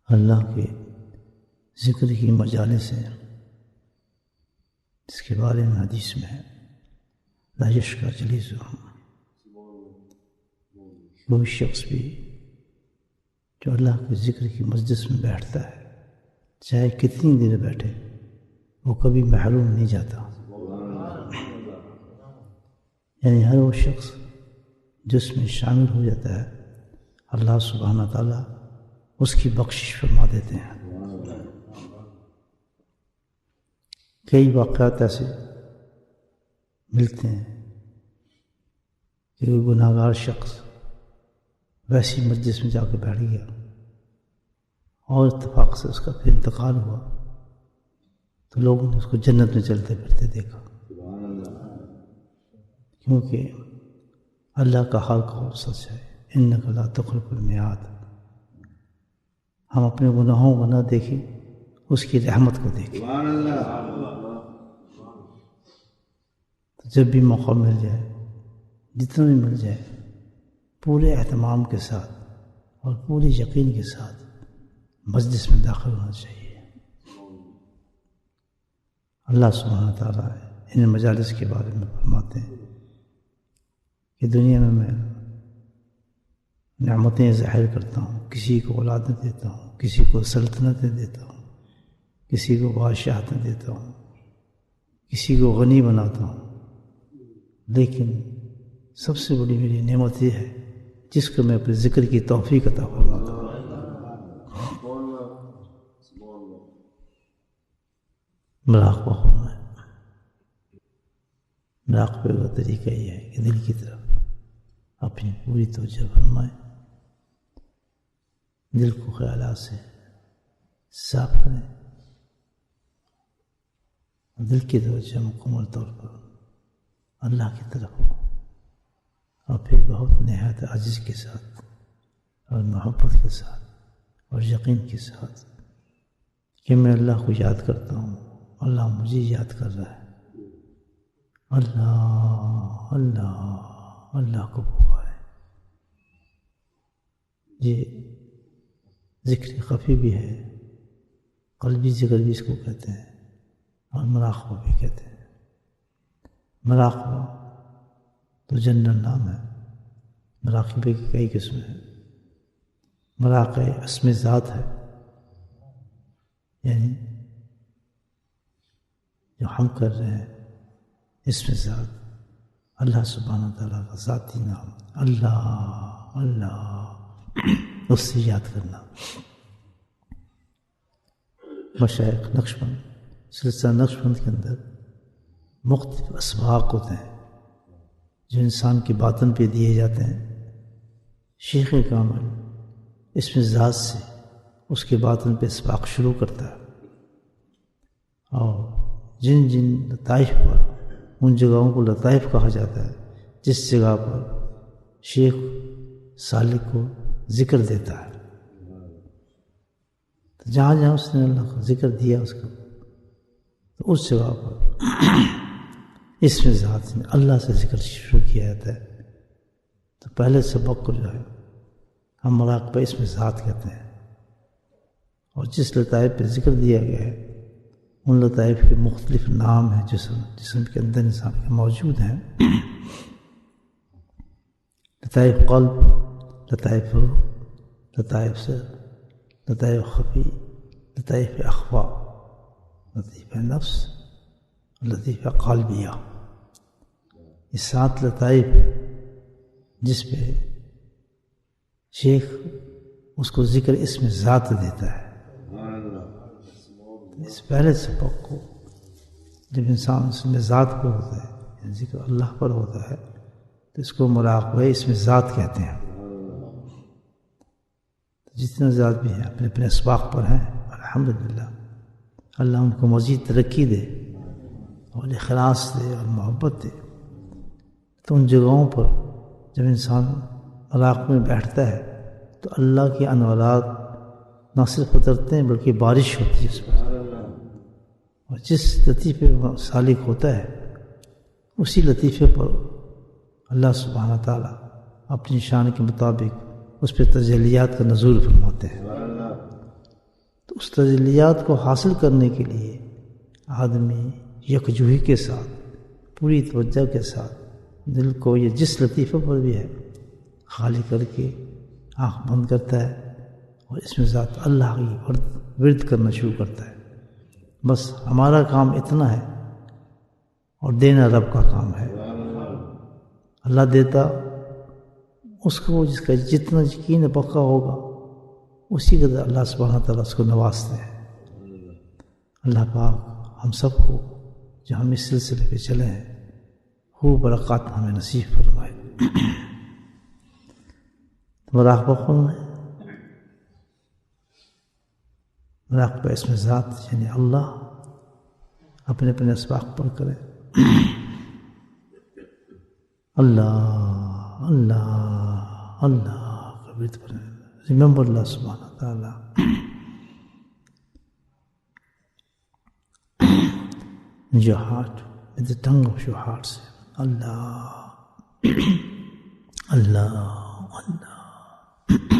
اللہ کے ذکر کی مجالس ہیں جس کے بارے میں حدیث میں ہے لا یشقی جلیسہم، کوئی شخص بھی جو اللہ کے ذکر کی مجلس میں بیٹھتا ہے چاہے کتنی دیر بیٹھے وہ کبھی محروم نہیں جاتا۔ یعنی ہر وہ شخص جس میں شامل ہو جاتا ہے اللہ سبحانہ تعالیٰ اس کی بخشش فرما دیتے ہیں۔ کئی واقعات ایسے ملتے ہیں کہ کوئی گناہ گار شخص ویسی مجلس میں جا کے بیٹھ گیا اور اتفاق سے اس کا پھر انتقال ہوا تو لوگوں نے اس کو جنت میں چلتے پھرتے دیکھا، کیونکہ اللہ کا حال قول سچ ہے، انک لا تخلف المیعاد۔ ہم اپنے گناہوں کو نہ دیکھیں، اس کی رحمت کو دیکھیں۔ تو جب بھی موقع مل جائے، جتنا بھی مل جائے، پورے اہتمام کے ساتھ اور پوری یقین کے ساتھ مجلس میں داخل ہونا چاہیے۔ اللہ سبحانہ تعالیٰ ان مجالس کے بارے میں فرماتے ہیں کہ دنیا میں نعمتیں ظاہر کرتا ہوں، کسی کو اولادیں دیتا ہوں، کسی کو سلطنتیں دیتا ہوں، کسی کو بادشاہتیں دیتا ہوں، کسی کو غنی بناتا ہوں، لیکن سب سے بڑی میری نعمت یہ ہے جس کو میں اپنے ذکر کی توفیق عطا فرماتا ہوں۔ مراقبہ ہونا ہے۔ مراقبے کا طریقہ یہ ہے کہ دل کی طرف اپنی پوری توجہ فرمائیں، دل کو خیالات سے صاف کریں، دل کی توجہ مکمل طور پر اللہ کی طرف ہو، اور پھر بہت نہایت عاجز کے ساتھ اور محبت کے ساتھ اور یقین کے ساتھ کہ میں اللہ کو یاد کرتا ہوں، اللہ مجھے یاد کر رہا ہے، اللہ اللہ اللہ کو پکارے۔ یہ ذکر خفی بھی ہے، قلبی ذکر بھی اس کو کہتے ہیں، اور مراقبہ بھی کہتے ہیں۔ مراقبہ تو جنرل نام ہے، مراقبے کی کئی قسمیں ہیں۔ مراقبہ اسم ذات ہے، یعنی جو ہم کر رہے ہیں اسم ذات اللہ سبحانہ تعالیٰ کا ذاتی نام اللہ اللہ، اس سے یاد کرنا۔ مشائخ نقشبند، سلسلہ نقشبند کے اندر مختلف اسباق ہوتے ہیں جو انسان کی باطن پہ دیے جاتے ہیں۔ شیخ کامل اسم ذات سے اس کے باطن پہ اسباق شروع کرتا ہے، اور جن جن لطائف پر، ان جگہوں کو لطائف کہا جاتا ہے جس جگہ پر شیخ سالک کو ذکر دیتا ہے، تو جہاں جہاں اس نے اللہ کا ذکر دیا اس کو، تو اس جگہ پر اسم ذات میں اللہ سے ذکر شروع کیا جاتا ہے۔ تو پہلے سبق کو جو ہے ہم مراقبہ اسم ذات کہتے ہیں، اور جس لطائف پہ ذکر دیا گیا ہے ان لطائف کے مختلف نام ہیں جسم کے اندر انسان کے موجود ہیں۔ لطائف قلب، لطائف روح، لطائف سر، لطائف خفی، لطائف اخفا، لطیف نفس، لطیف قلبیہ۔ یہ 7 لطائف جس پہ شیخ اس کو ذکر اسم ذات دیتا ہے۔ اس پہلے سبق کو جب انسان اسم ذات پر ہوتا ہے، یعنی ذکر اللہ پر ہوتا ہے، تو اس کو مراقبہ اسم ذات کہتے ہیں۔ جتنا ذات بھی ہیں اپنے اپنے اسباق پر ہیں، الحمدللہ اللہ ان کو مزید ترقی دے اور اخلاص دے اور محبت دے۔ تو ان جگہوں پر جب انسان مراقبے میں بیٹھتا ہے تو اللہ کے انوارات نہ صرف اترتے ہیں بلکہ بارش ہوتی ہے اس پر، اور جس لطیفے پر سالک ہوتا ہے اسی لطیفے پر اللہ سبحانہ تعالیٰ اپنی شان کے مطابق اس پہ تجلیات کا نزول فرماتے ہیں۔ اس تجلیات کو حاصل کرنے کے لیے آدمی یکجہتی کے ساتھ پوری توجہ کے ساتھ دل کو یہ جس لطیفے پر بھی ہے خالی کر کے آنکھ بند کرتا ہے اور اس میں ذات اللہ کی ورد کرنا شروع کرتا ہے. بس ہمارا کام اتنا ہے اور دینا رب کا کام ہے. اللہ دیتا اس کو جس کا جتنا یقین پکا ہوگا اسی قدر اللہ سبحانہ تعالیٰ اس کو نوازتے ہیں. اللہ پاک ہم سب کو جو ہم اس سلسلے پہ چلے ہیں خوب برکات ہمیں نصیب فرمائے. مراقبہ کون ہے؟ مراقبہ اس میں ذات یعنی اللہ اپنے اپنے اسباق پر کرے. اللہ اللہ اللہ کبھی تو ریممبر اللہ سبحانہ تعالیٰ. Your heart, with the tongue of your heart, say, Allah, Allah, Allah.